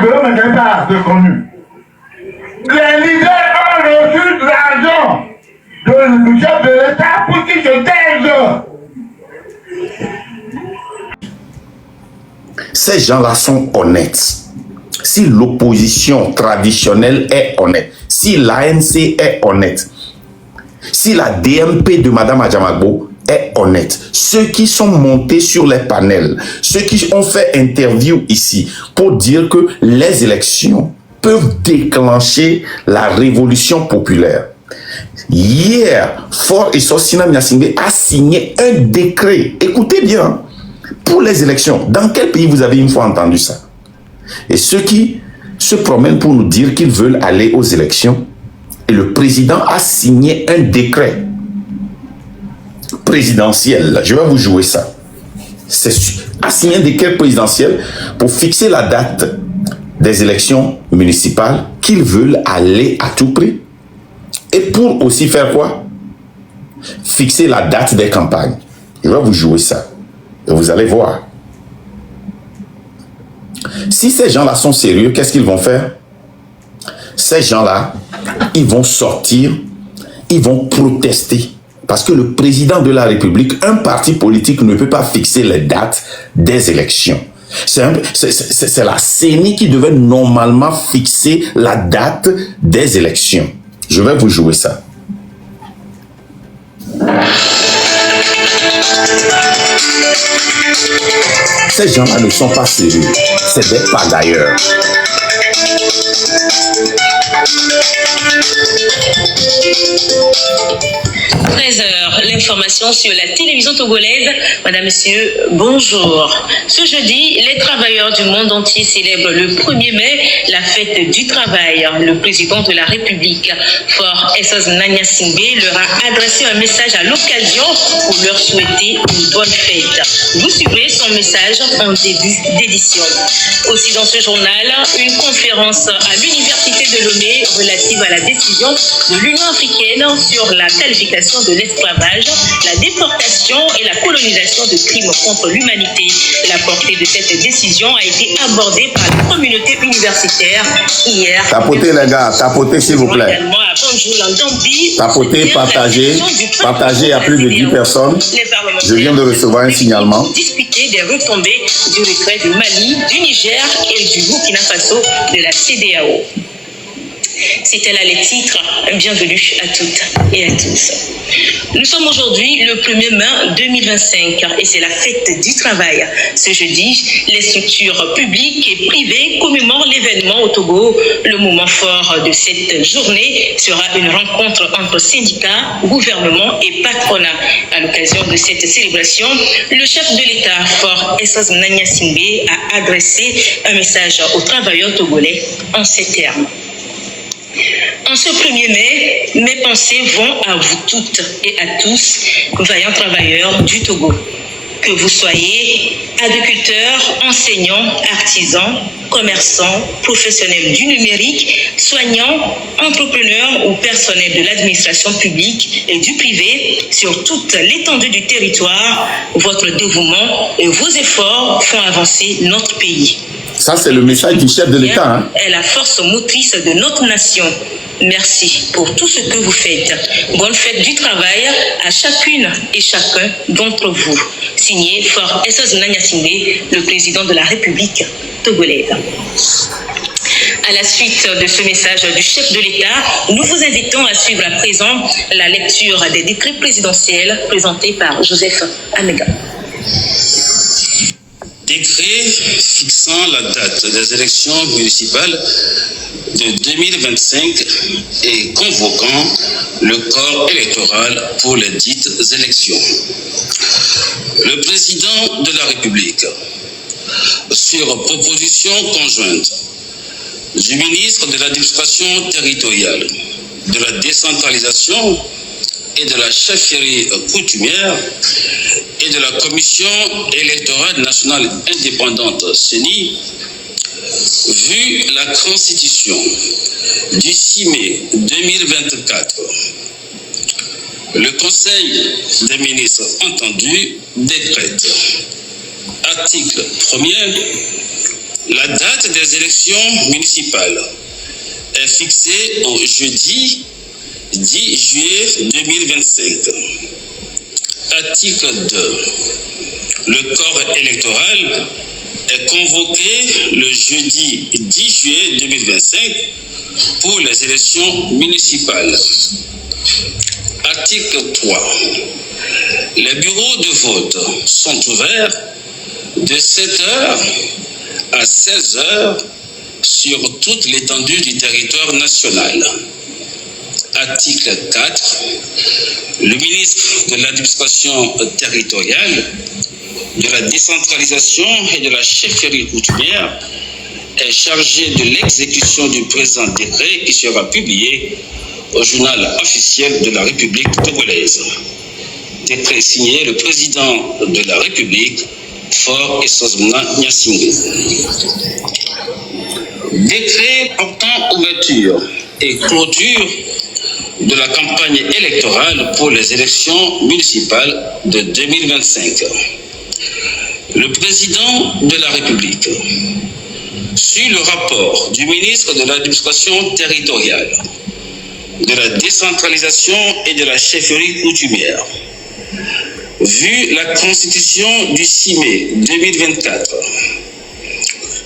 l'homme n'est pas reconnu. Les leaders ont reçu de l'argent du chef de l'État pour qu'ils se taisent. Ces gens-là sont honnêtes. Si l'opposition traditionnelle est honnête, si l'ANC est honnête, si la DMP de Mme Adjamagbo est honnête, ceux qui sont montés sur les panels, ceux qui ont fait interview ici pour dire que les élections peuvent déclencher la révolution populaire. Hier, Faure Essosina Gnassingbé a signé un décret, écoutez bien, pour les élections. Dans quel pays vous avez une fois entendu ça? Et ceux qui se promènent pour nous dire qu'ils veulent aller aux élections, et le président a signé un décret présidentiel. Je vais vous jouer ça. A signé un décret présidentiel pour fixer la date des élections municipales qu'ils veulent aller à tout prix. Et pour aussi faire quoi? Fixer la date des campagnes. Je vais vous jouer ça. Et vous allez voir. Si ces gens-là sont sérieux, qu'est-ce qu'ils vont faire? Ces gens-là, ils vont sortir, ils vont protester. Parce que le président de la République, un parti politique ne peut pas fixer les dates des élections. C'est la CENI qui devait normalement fixer la date des élections. Je vais vous jouer ça. Ces gens-là ne sont pas sérieux. C'est des pagailleurs. L'information sur la télévision togolaise. Madame, Monsieur, bonjour. Ce jeudi, les travailleurs du monde entier célèbrent le 1er mai la fête du travail. Le président de la République, Faure Essosina Gnassingbé, leur a adressé un message à l'occasion pour leur souhaiter une bonne fête. Vous suivrez son message en début d'édition. Aussi dans ce journal, une conférence à l'Université de Lomé relative à la décision de l'Union africaine sur la qualification de l'esclavage, la déportation et la colonisation de crimes contre l'humanité. La portée de cette décision a été abordée par la communauté universitaire hier. Tapotez les gars, tapotez s'il vous plaît. Tapotez, partagez à plus de 10 personnes. Je viens de recevoir un signalement. Discuter des retombées du retrait du Mali, du Niger et du Burkina Faso de la CEDEAO. C'était là les titres. Bienvenue à toutes et à tous. Nous sommes aujourd'hui le 1er mai 2025 et c'est la fête du travail. Ce jeudi, les structures publiques et privées commémorent l'événement au Togo. Le moment fort de cette journée sera une rencontre entre syndicats, gouvernement et patronat. À l'occasion de cette célébration, le chef de l'État, Faure Essosina Gnassingbé, a adressé un message aux travailleurs togolais en ces termes. En ce 1er mai, mes pensées vont à vous toutes et à tous, vaillants travailleurs du Togo. Que vous soyez agriculteurs, enseignants, artisans, commerçants, professionnels du numérique, soignants, entrepreneurs ou personnels de l'administration publique et du privé, sur toute l'étendue du territoire, votre dévouement et vos efforts font avancer notre pays. Ça, c'est le message du chef de l'État. Hein? Est la force motrice de notre nation. Merci pour tout ce que vous faites. Bonne fête du travail à chacune et chacun d'entre vous. Signé Faure Essosina Gnassingbé, le président de la République togolaise. À la suite de ce message du chef de l'État, nous vous invitons à suivre à présent la lecture des décrets présidentiels présentés par Joseph Amega. Décret fixant la date des élections municipales de 2025 et convoquant le corps électoral pour les dites élections. Le président de la République, sur proposition conjointe du ministre de l'Administration territoriale, de la décentralisation et de la chefferie coutumière et de la Commission électorale nationale indépendante CENI, vu la Constitution du 6 mai 2024, le Conseil des ministres entendu décrète, article 1er, La date des élections municipales est fixée au jeudi 10 juillet 2025. Article 2. Le corps électoral est convoqué le jeudi 10 juillet 2025 pour les élections municipales. Article 3. Les bureaux de vote sont ouverts de 7h à 16h sur toute l'étendue du territoire national. Article 4. Le ministre de l'administration territoriale, de la décentralisation et de la chefferie coutumière est chargé de l'exécution du présent décret qui sera publié au journal officiel de la République togolaise. Décret signé le président de la République, Faure Essozmna Gnassingbé. Décret portant ouverture et clôture de la campagne électorale pour les élections municipales de 2025. Le président de la République, sur le rapport du ministre de l'administration territoriale, de la décentralisation et de la chefferie coutumière, vu la constitution du 6 mai 2024,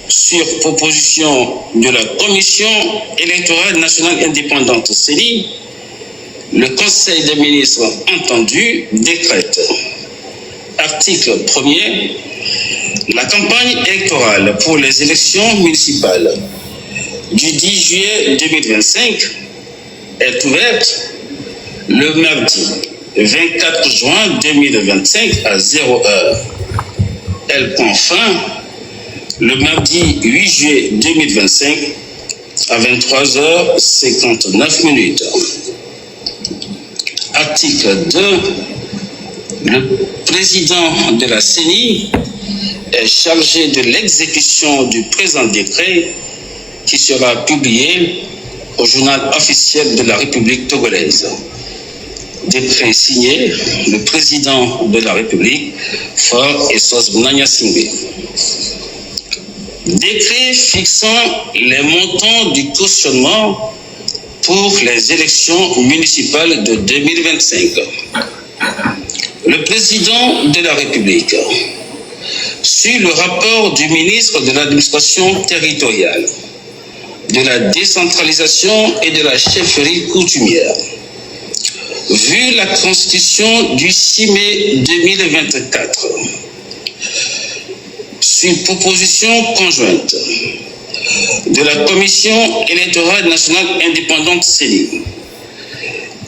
sur proposition de la Commission électorale nationale indépendante CENI, le Conseil des ministres entendu décrète. Article 1er. La campagne électorale pour les élections municipales du 10 juillet 2025 est ouverte le mardi 24 juin 2025 à 0h. Elle prend fin le mardi 8 juillet 2025 à 23h59. Article 2. Le président de la CENI est chargé de l'exécution du présent décret qui sera publié au journal officiel de la République togolaise. Décret signé le président de la République, Faure Essozmna Gnassingbé. Décret fixant les montants du cautionnement pour les élections municipales de 2025. Le président de la République, sur le rapport du ministre de l'administration territoriale, de la décentralisation et de la chefferie coutumière, vu la constitution du 6 mai 2024, sur proposition conjointe de la Commission électorale nationale indépendante CENI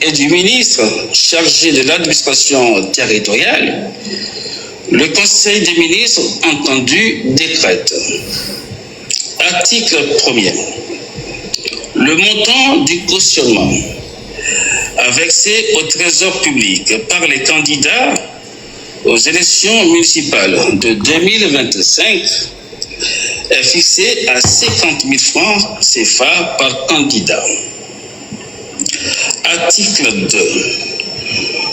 et du ministre chargé de l'administration territoriale, le Conseil des ministres entendu décrète. Article 1er. Le montant du cautionnement à verser au trésor public par les candidats aux élections municipales de 2025 est fixé à 50 000 francs CFA par candidat. Article 2.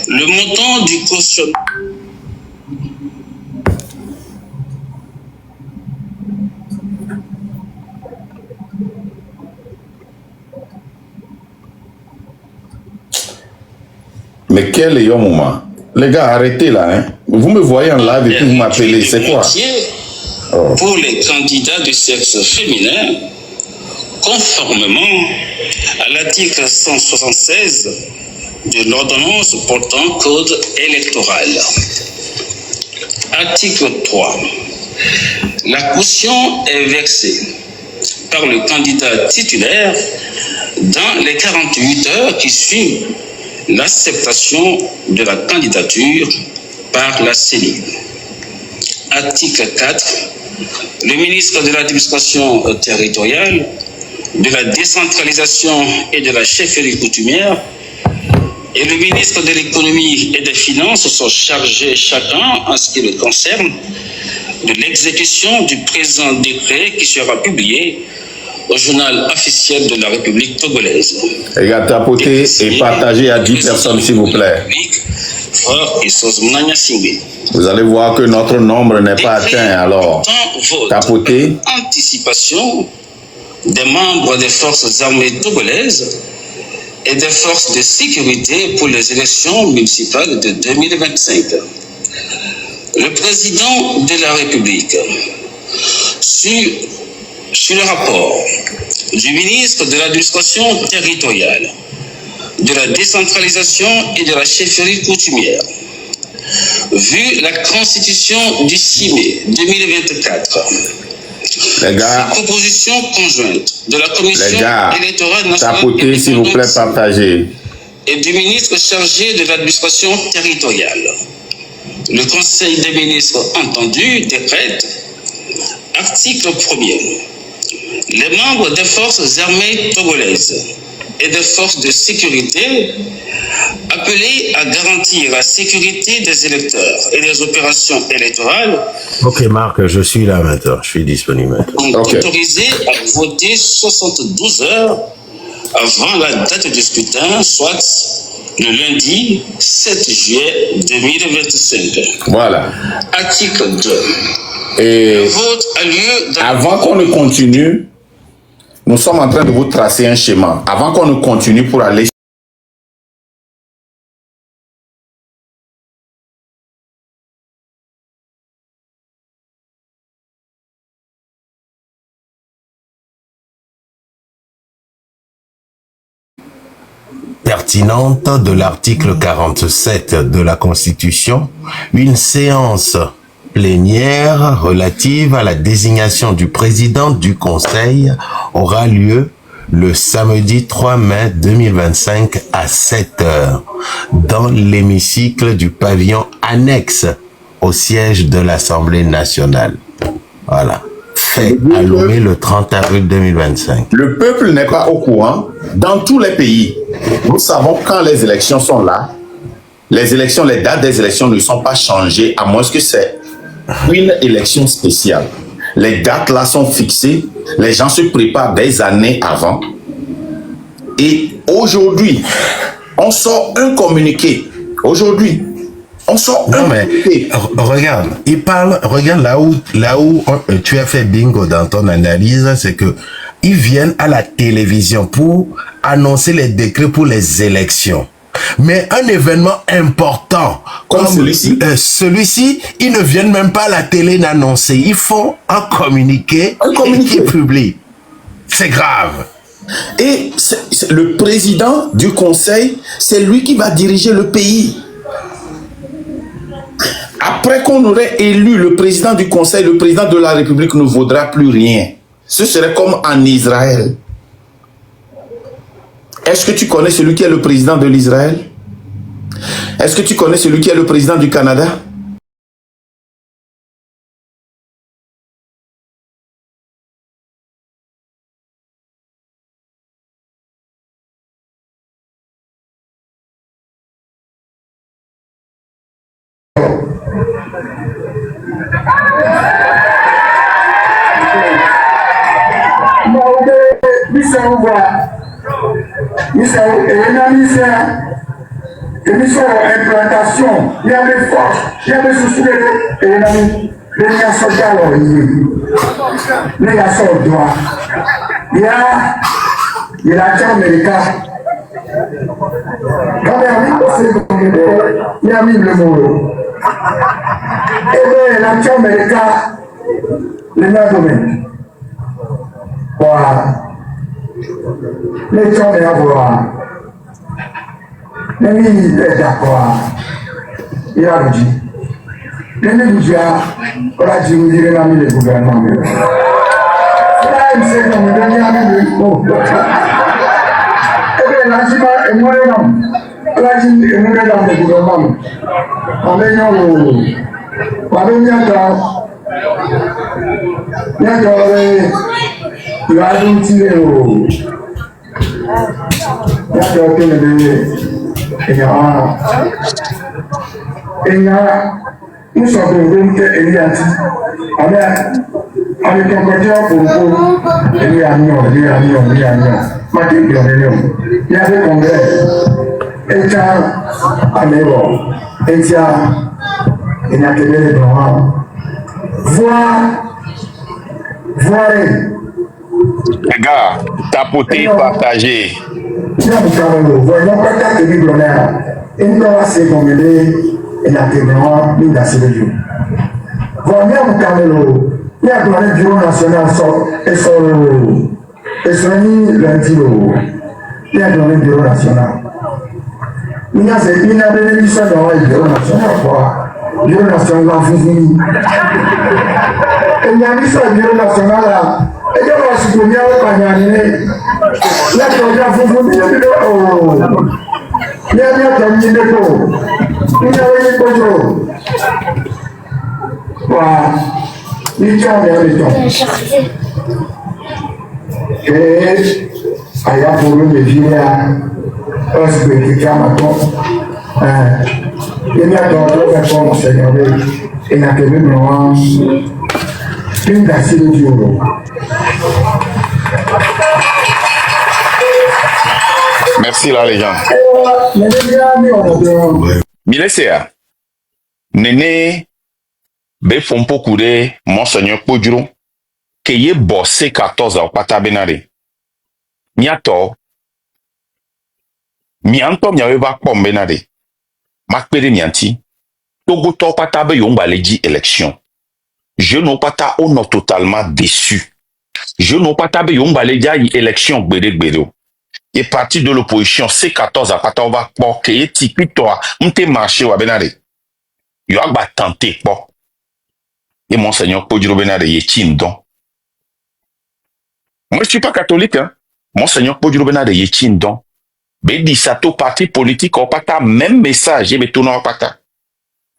Le montant du cautionnement Mais quel est le moment? Les gars, arrêtez là. Hein? Vous me voyez en live et puis vous m'appelez. C'est quoi? Pour les candidats du sexe féminin, conformément à l'article 176 de l'ordonnance portant code électoral. Article 3. La caution est versée par le candidat titulaire dans les 48 heures qui suivent l'acceptation de la candidature par la CENI. Article 4. Le ministre de l'administration territoriale, de la décentralisation et de la chefferie coutumière et le ministre de l'économie et des finances sont chargés chacun, en ce qui le concerne, de l'exécution du présent décret qui sera publié au journal officiel de la République togolaise. Les gars, tapotez et partagez à 10 personnes, s'il vous plaît. Vous allez voir que notre nombre n'est pas atteint, alors tapotez participation des membres des forces armées togolaises et des forces de sécurité pour les élections municipales de 2025. Le président de la République, sur le rapport du ministre de l'administration territoriale, de la décentralisation et de la chefferie coutumière, vu la constitution du 6 mai 2024, les gars, proposition conjointe de la commission électorale nationale tapotez, s'il vous plaît, partagez, et du ministre chargé de l'administration territoriale. Le Conseil des ministres entendu décrète, article 1er, les membres des forces armées togolaises et des forces de sécurité appelés à garantir la sécurité des électeurs et des opérations électorales. Ok Marc, je suis là maintenant, je suis disponible. Sont autorisés à voter 72 heures avant la date du scrutin, soit le lundi 7 juillet 2025. Voilà. Article 2. Et le vote a lieu dans... Avant qu'on ne continue, nous sommes en train de vous tracer un schéma. Avant qu'on ne continue pour aller pertinente de l'article 47 de la Constitution, une séance plénière relative à la désignation du président du Conseil aura lieu le samedi 3 mai 2025 à 7 h dans l'hémicycle du pavillon annexe au siège de l'Assemblée nationale. Voilà. Fait à Lomé le 30 avril 2025. Le peuple n'est pas au courant. Dans tous les pays, nous savons quand les élections sont là. Les élections, les dates des élections ne sont pas changées, à moins que c'est une élection spéciale. Les dates là sont fixées. Les gens se préparent des années avant. Et aujourd'hui, on sort un communiqué. Aujourd'hui, on sort non mais regarde, il parle, regarde là où tu as fait bingo dans ton analyse, c'est que ils viennent à la télévision pour annoncer les décrets pour les élections. Mais un événement important comme celui-ci, ils ne viennent même pas à la télé l'annoncer. Ils font un communiqué qui publie. C'est grave. Et le président du conseil, c'est lui qui va diriger le pays. Après qu'on aurait élu le président du conseil, le président de la République ne vaudra plus rien. Ce serait comme en Israël. Est-ce que tu connais celui qui est le président de l'Israël? Est-ce que tu connais celui qui est le président du Canada? Implantation, il y a des forces, il y a des soucis les gars soldats, les gars soldats, il y a l'Américain. Il y a mis le mot. Et bien, l'Américain, les domaines. Voilà. Les gens de la voix. Les militaires d'accord. Il a dit. Les médias, on a dit, vous direz l'ami le gouvernement. Là, il s'est comme le dernier ami de l'État. Eh bien, là, je vais moi, là, je vais moi, dans le gouvernement. En ayant le. Il a dit, nous sommes donc Eliati. Avec un côté pour Elianion. Il y a des congrès. Et à Méro. Et il y a des voir Voilà. Les gars, tapotez, partagez. Bien, nous savons, voyons pas qu'à te dire l'honneur. Et nous allons se commémorer et la témoin, nous d'assurer le jour. Voyons, nous savons, il y a un bureau national et son lundi, il y a un bureau national. Il y a une émission dans le bureau national, quoi. Le bureau national, vous et il y a mis ça au bureau national là. Et il y a aussi pour dire au Pagnané. Là, tu as vous dire il y a bien terminé le coup. Il y a eu le coup. Voilà. Il y a bien le temps. Et il y a pour nous de vivre est-ce que tu as maintenant il y a d'autres réformes, Seigneur, et il y a que nous une d'assez de Dieu. Merci la légende. Milesea. Nene be fompo kude Monseigneur Podjuro que ye bossé 14 au pata benare. Miato mianto miawe va pom benare. Makpere mianti. Togo to pata be yomba leji élection. Je n'ai pas ta on est totalement déçu. Je n'ai pas ta be yomba leji élection gbere. Et parti de l'opposition C14 à pata on va pour que ti pitoa mte marché wa benare. Yo agba tenter po. Et Monseigneur Podjuro benare ye chindon. Moi je suis pas catholique hein. Monseigneur Podjuro benare ye chindon. Be di sato parti politique au pata même message et be tourner au pata.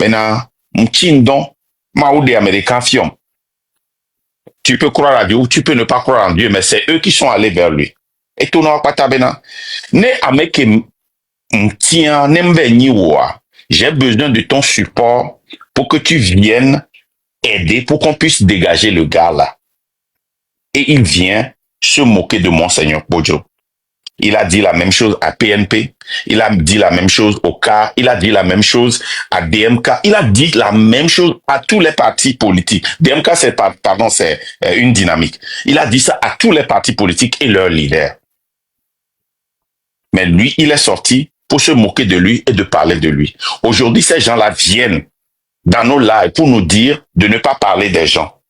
Maintenant mchindon maoude américain fiom. Tu peux croire à Dieu ou tu peux ne pas croire en Dieu, mais c'est eux qui sont allés vers lui. Et tourner au pata bena. Ne ameke mtien nembe niwa. J'ai besoin de ton support pour que tu viennes aider pour qu'on puisse dégager le gars là. Et il vient se moquer de Monseigneur Podjuro. Il a dit la même chose à PNP, il a dit la même chose au CAR, il a dit la même chose à DMK, il a dit la même chose à tous les partis politiques. DMK, c'est une dynamique. Il a dit ça à tous les partis politiques et leurs leaders. Mais lui, il est sorti pour se moquer de lui et de parler de lui. Aujourd'hui, ces gens-là viennent dans nos lives pour nous dire de ne pas parler des gens,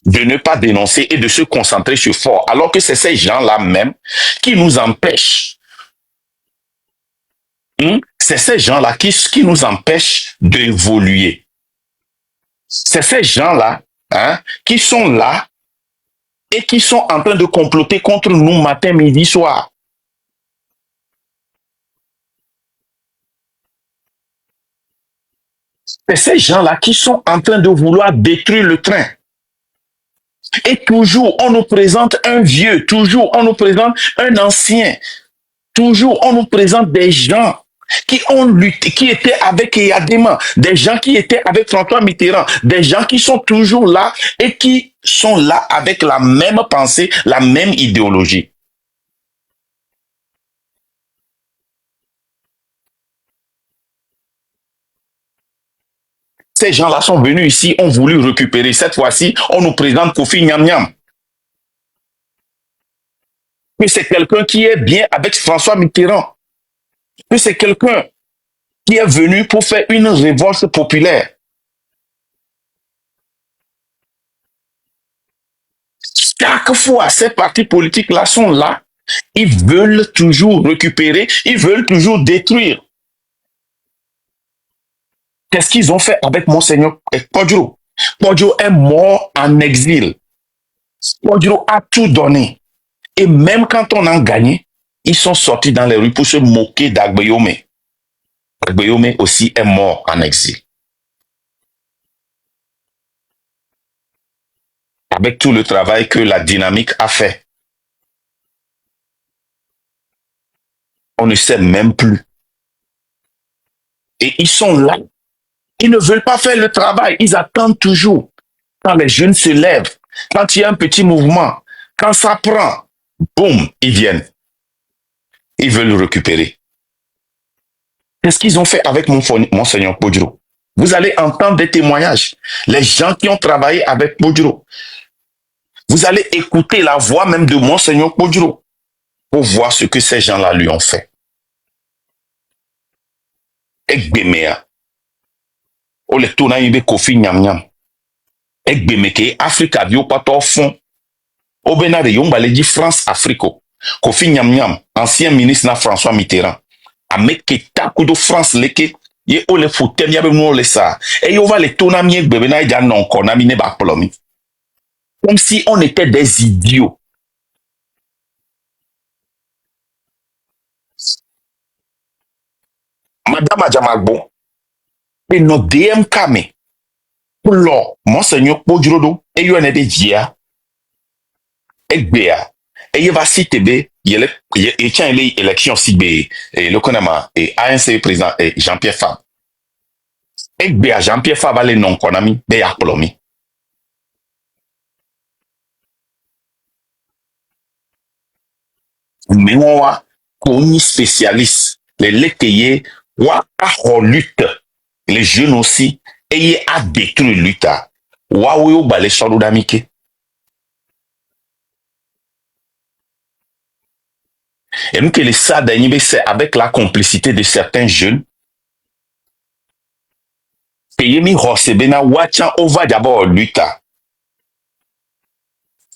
de ne pas dénoncer et de se concentrer sur fort, alors que c'est ces gens-là même qui nous empêchent. C'est ces gens-là qui nous empêchent d'évoluer. C'est ces gens-là qui sont là et qui sont en train de comploter contre nous matin, midi, soir. C'est ces gens-là qui sont en train de vouloir détruire le train. Et toujours, on nous présente un vieux, toujours, on nous présente un ancien, toujours, on nous présente des gens qui ont lutté, qui étaient avec Eyadema, des gens qui étaient avec François Mitterrand, des gens qui sont toujours là et qui sont là avec la même pensée, la même idéologie. Ces gens-là sont venus ici, ont voulu récupérer. Cette fois-ci, on nous présente Kofi Nyam Nyam. Que c'est quelqu'un qui est bien avec François Mitterrand. Que c'est quelqu'un qui est venu pour faire une révolte populaire. Chaque fois, ces partis politiques-là sont là. Ils veulent toujours récupérer, ils veulent toujours détruire. Qu'est-ce qu'ils ont fait avec Monseigneur Podjuro? Podjuro est mort en exil. Podjuro a tout donné. Et même quand on a gagné, ils sont sortis dans les rues pour se moquer d'Agbeyome. Agbeyome aussi est mort en exil. Avec tout le travail que la dynamique a fait. On ne sait même plus. Et ils sont là. Ils ne veulent pas faire le travail. Ils attendent toujours. Quand les jeunes se lèvent, quand il y a un petit mouvement, quand ça prend, boum, ils viennent. Ils veulent le récupérer. Qu'est-ce qu'ils ont fait avec Monseigneur Podjuro? Vous allez entendre des témoignages. Les gens qui ont travaillé avec Podjuro. Vous allez écouter la voix même de Monseigneur Podjuro pour voir ce que ces gens-là lui ont fait. Egbemea. O le tona yibe Kofi Nyam Nyam. Egbemeke Africa bio pato fond. O benade yomba le di France Africo. Kofi Nyam Nyam, ancien ministre na François Mitterrand. Ameke takudo France leke. Ye o le fotem yabe nou le sa. Et yo va le tona mi egbebe na ya non kona mi ne ba plomi. Comme si on était des idiots. Madame Adjamagbo, et notre DMK, mais pour l'or, Monseigneur Podjuro, et yon ede dia, et béa, et il va citer B, il tient les élections si B, et le connama, et ANC président, et Jean-Pierre Fab. Et béa, Jean-Pierre Fab a les non konami, béa plomi. Mais on a connu spécialiste, les lekeye, wa a lutte, les jeunes aussi, et a détruit lutte. Wa ou balé solo d'amike. Et nous que les ça c'est avec la complicité de certains jeunes. Payer mi rosebena wachan ova d'abord lutte.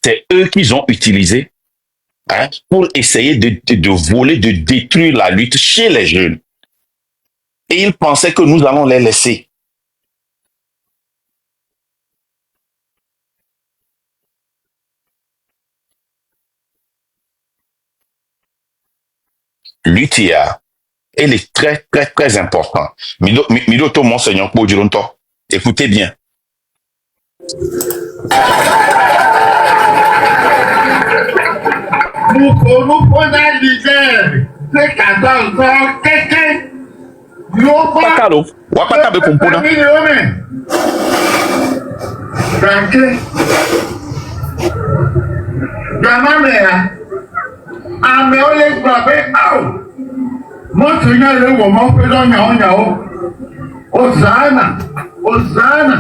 C'est eux qu'ils ont utilisé. Hein, pour essayer de voler, de détruire la lutte chez les jeunes. Et ils pensaient que nous allons les laisser. L'UTA, elle est très, très, très important. Miloto, Monseigneur Podjuro, écoutez bien. Nous prenons l'hiver, c'est 14 ans, quelqu'un, Pakalo, wapata be kumpuna. Tranquille. Gamamea, ameole grabe, Monseigneur le woman fait dans Yao. Hosanna, Hosanna.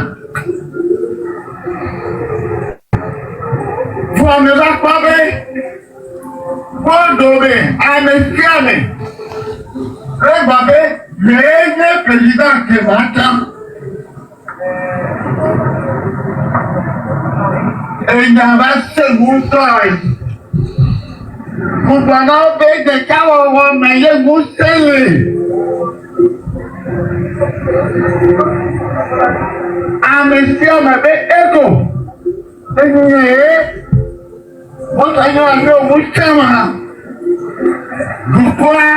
Vous ne va pas bien. Bondomé, Amestiame, le babé, le président qui m'attend. Et il y a un second temps. Vous prenez des cas mais il vous scellez. Amestiame, écho. Monseigneur a fait au Mouchama. Pourquoi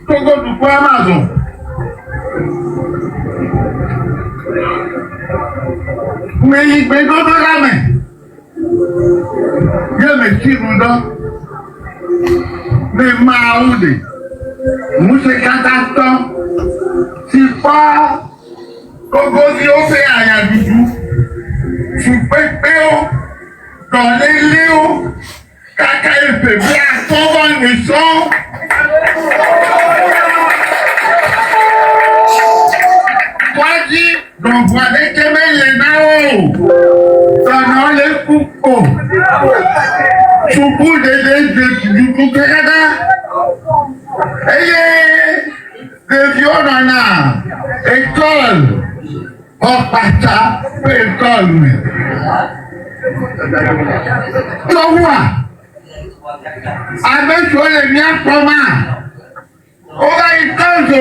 Togo du point Amazon? Mais il peut pas la main. Je me suis rendu. Mais Maoudi, Mousse Kataston, si pas Togo si on fait à Yadoudou, si Pépéo, dans les Léo, Kaka et Pépé à son le son. Quasi, donc voilà que les nao, dans les coupeaux, sous bout du Canada, et les violons école, en pata, école. Toi, avec toi les miens communs, on va y cause.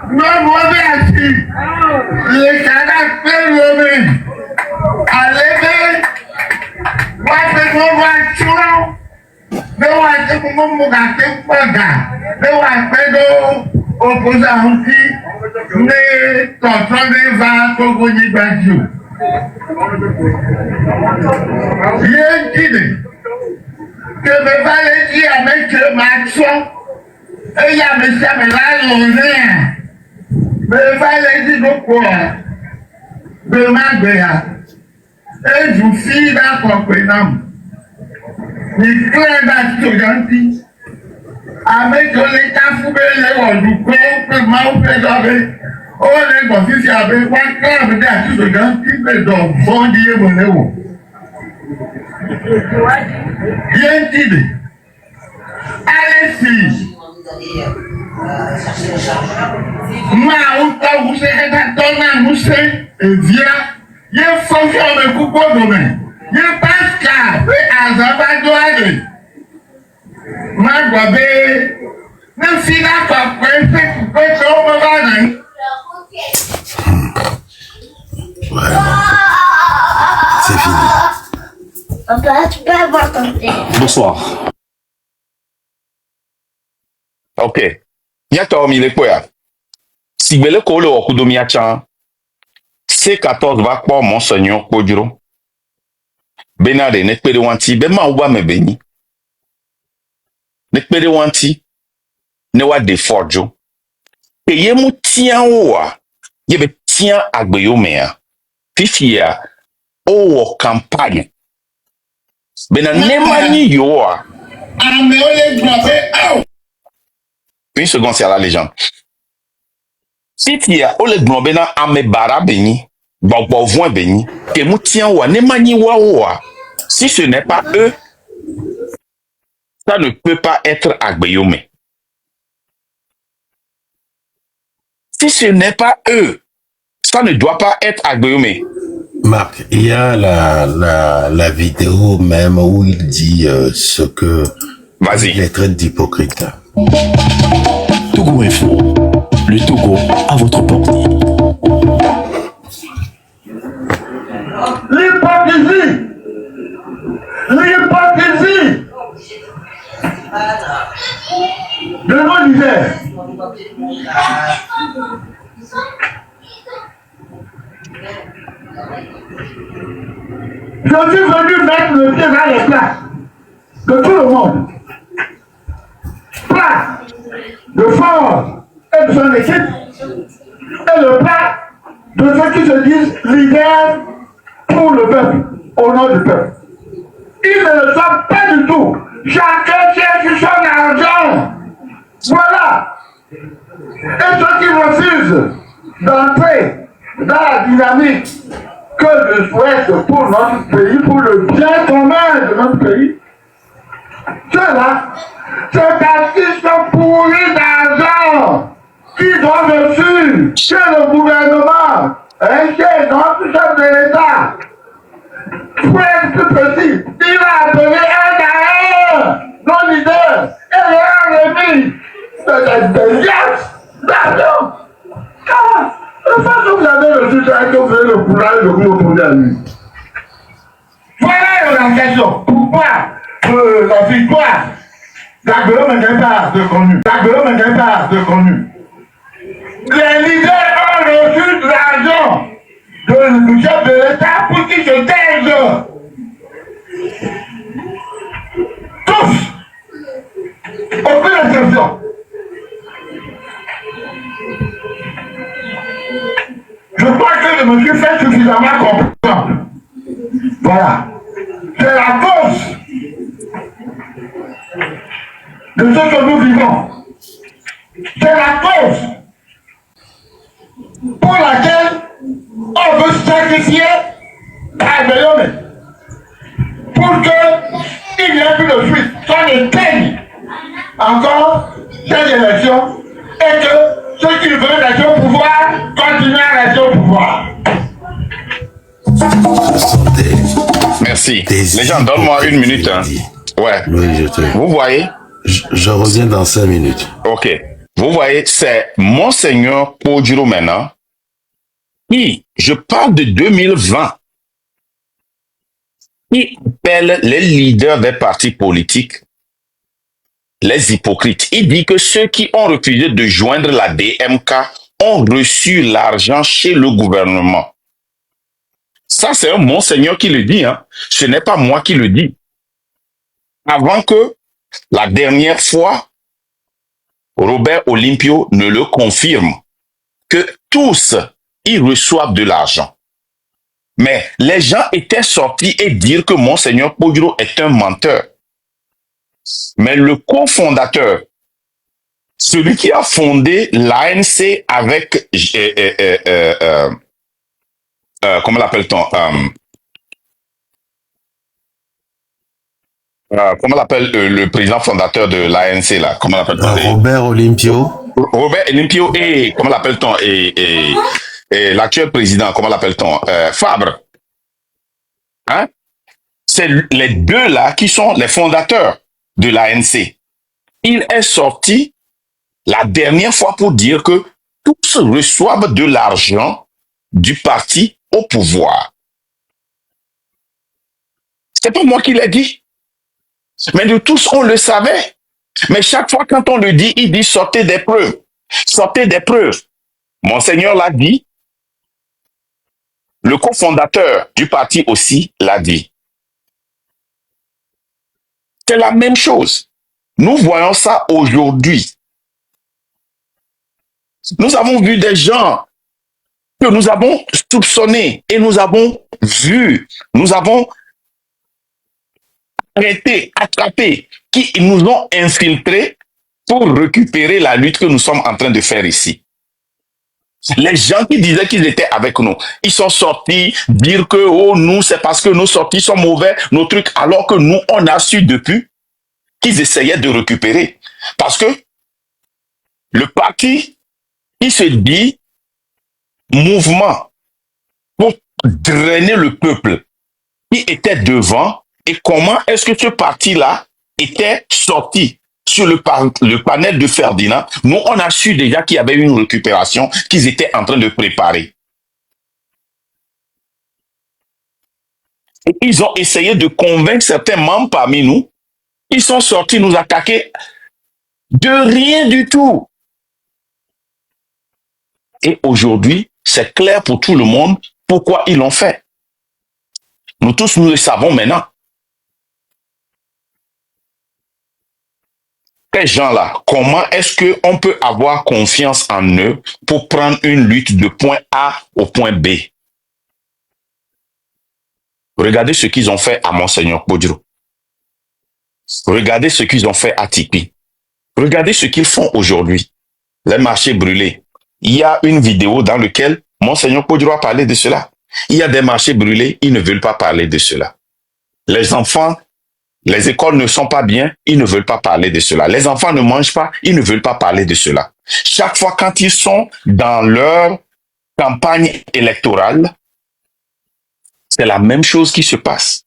Non, mauvais assis. Les caractères mauvais. Allez, moi, c'est mon voiture. Ne voici pour mon gâteau, pas gars. Ne voici opposant qui ne t'entendez pas pour vous y battre. Rien dit que me valait dire avec le maçon. Et il y a monsieur Mélanie. Me valait dire de quoi? De ma béa. Et je suis d'accord pour nous. Il clair d'accident. Avec l'État fouillé du corps, que m'a préservé. Oh, les gosses, il y avait pas clair d'accident qui me donne bon Dieu mon héros. Yentide. Allez-y. Ma outa vous serez dans ton mousse et via. Il faut faire le coupeau demain. Il passe qu'à Azabadouade. Ma guabé. Même si la papa fait couper son bavard. C'est fini. Papa, tu peux avoir ton thé. Bonsoir. Ok. Nyato mi le poya. Sigbele ko le okudomi achan. C14 va kwa Monseigneur Kodjuro. Benade nekpede wanti be ma uba me beni. Nekpede wanti ne wa de forjo. E ye mu tian wa. Ye be tian agbeyo mea. Fifi ya o campagne. Bena nemani yo wa. Une seconde, c'est à la légende. Si tu as le globena ame bara beni, bon voin beni, que moutien wa ne mani wa. Si ce n'est pas eux, ça ne peut pas être agbeyome. Si ce n'est pas eux, ça ne doit pas être agbeyome. Marc, il y a la vidéo même où il dit ce que Vas-y. il est traite d'hypocrite. Togo Info, le Togo à votre portée. L'hypocrisie. L'hypocrisie. De mon hiver. Je suis venu mettre le pied dans les plats de tout le monde. Plat de force et de son équipe. Et le plat de ceux qui se disent leaders pour le peuple, au nom du peuple. Ils ne le sont pas du tout. Chacun cherche son argent. Voilà. Et ceux qui refusent d'entrer dans la dynamique que je souhaite pour notre pays, pour le bien commun de notre pays, ceux-là, c'est parce qu'ils sont pourris d'argent qu'ils ont reçu chez le gouvernement et chez notre chef de l'État. Pour être plus précis, il a appelé un à un nos leaders et leur a remis des liasses d'argent. Le fait que vous avez reçu ça et que vous avez le courage de vous opposer à lui. Voilà la question. Pourquoi la victoire d'Agbelo ne gagne pas de connu. D'Agbelo ne gagne pas de connu. Les leaders ont reçu de l'argent du chef de l'État pour qu'ils se taisent. Tous. Aucune exception. Je crois que je me suis fait suffisamment comprendre. Voilà. C'est la cause de ce que nous vivons. C'est la cause pour laquelle on veut sacrifier Agbeyome pour qu'il n'y ait plus de fuite, qu'on éteigne encore cette élection et que ceux qui veulent rester au pouvoir continuent à rester au pouvoir. Merci. Les gens, donne-moi une minute. Hein. Ouais. Oui, je te... Vous voyez? Je reviens dans 5 minutes. Ok. Vous voyez, c'est Monseigneur Kodjuro maintenant qui, je parle de 2020, qui appelle les leaders des partis politiques les hypocrites. Il dit que ceux qui ont refusé de joindre la DMK ont reçu l'argent chez le gouvernement. Ça, c'est un Monseigneur qui le dit. Hein. Ce n'est pas moi qui le dis. Avant que la dernière fois, Robert Olympio ne le confirme, que tous, ils reçoivent de l'argent. Mais les gens étaient sortis et dire que Monseigneur Kodjuro est un menteur. Mais le cofondateur, celui qui a fondé l'ANC avec, comment l'appelle-t-on, comment l'appelle le président fondateur de l'ANC là? Comment l'appelle-t-on? Robert Olympio. Robert Olympio et comment l'appelle-t-on? Et l'actuel président, comment l'appelle-t-on? Fabre. Hein? C'est les deux là qui sont les fondateurs de l'ANC. Il est sorti la dernière fois pour dire que tous reçoivent de l'argent du parti au pouvoir. C'est pas moi qui l'ai dit. Mais de tous, on le savait. Mais chaque fois quand on le dit, il dit sortez des preuves. Sortez des preuves. Monseigneur l'a dit. Le cofondateur du parti aussi l'a dit. C'est la même chose. Nous voyons ça aujourd'hui. Nous avons vu des gens que nous avons soupçonnés et nous avons vus, nous avons arrêtés, attrapés, qui nous ont infiltrés pour récupérer la lutte que nous sommes en train de faire ici. Les gens qui disaient qu'ils étaient avec nous, ils sont sortis dire que oh, nous, c'est parce que nos sorties sont mauvais, nos trucs, alors que nous, on a su depuis qu'ils essayaient de récupérer. Parce que le parti qui se dit mouvement pour drainer le peuple qui était devant, et comment est-ce que ce parti-là était sorti sur le panel de Ferdinand. Nous, on a su déjà qu'il y avait une récupération qu'ils étaient en train de préparer. Et ils ont essayé de convaincre certains membres parmi nous. Ils sont sortis nous attaquer de rien du tout. Et aujourd'hui, c'est clair pour tout le monde pourquoi ils l'ont fait. Nous tous, nous le savons maintenant. Ces gens-là, comment est-ce qu'on peut avoir confiance en eux pour prendre une lutte de point A au point B? Regardez ce qu'ils ont fait à Monseigneur Podjro. Regardez ce qu'ils ont fait à Tipi. Regardez ce qu'ils font aujourd'hui. Les marchés brûlés. Il y a une vidéo dans laquelle Monseigneur Podjro a parlé de cela. Il y a des marchés brûlés, ils ne veulent pas parler de cela. Les enfants, les écoles ne sont pas bien, ils ne veulent pas parler de cela. Les enfants ne mangent pas, ils ne veulent pas parler de cela. Chaque fois quand ils sont dans leur campagne électorale, c'est la même chose qui se passe.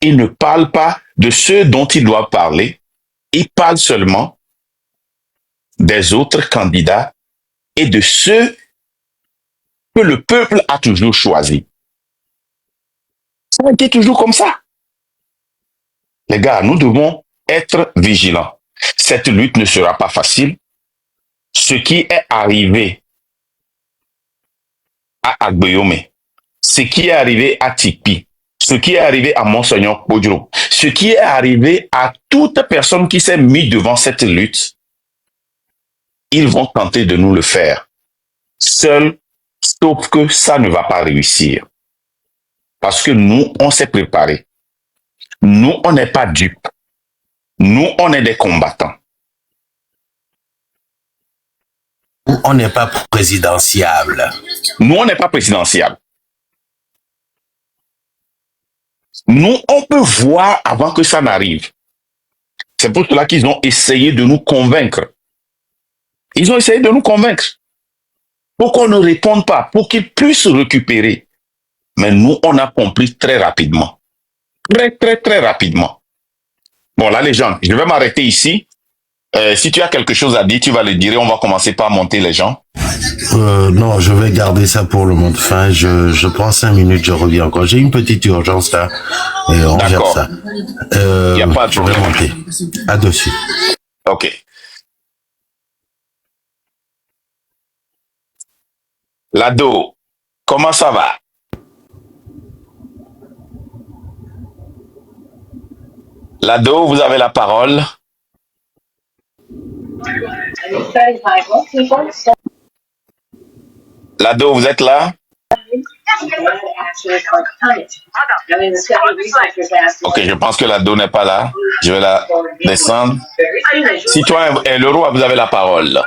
Ils ne parlent pas de ceux dont ils doivent parler, ils parlent seulement des autres candidats et de ceux que le peuple a toujours choisis. Ça a été toujours comme ça. Les gars, nous devons être vigilants. Cette lutte ne sera pas facile. Ce qui est arrivé à Agboyome, ce qui est arrivé à Tipi, ce qui est arrivé à Monseigneur Podjro, ce qui est arrivé à toute personne qui s'est mise devant cette lutte, ils vont tenter de nous le faire. Seuls, sauf que ça ne va pas réussir. Parce que nous, on s'est préparés. Nous, on n'est pas dupes. Nous, on est des combattants. On n'est pas présidentiable. Nous, on n'est pas présidentiable. Nous, on peut voir avant que ça n'arrive. C'est pour cela qu'ils ont essayé de nous convaincre. Ils ont essayé de nous convaincre. Pour qu'on ne réponde pas, pour qu'ils puissent récupérer. Mais nous, on a compris très rapidement. Très rapidement. Bon, là, les gens, je vais m'arrêter ici. Si tu as quelque chose à dire, tu vas le dire et on va commencer par monter les gens. Non, je vais garder ça pour le mot de fin. Je prends 5 minutes, je reviens encore. J'ai une petite urgence là et on gère ça. Y a pas de je vais monter. À dessus. Ok. Lado, comment ça va? Lado, vous avez la parole. Lado, vous êtes là? Ok, je pense que Lado n'est pas là. Je vais la descendre. Citoyen Leroy, vous avez la parole.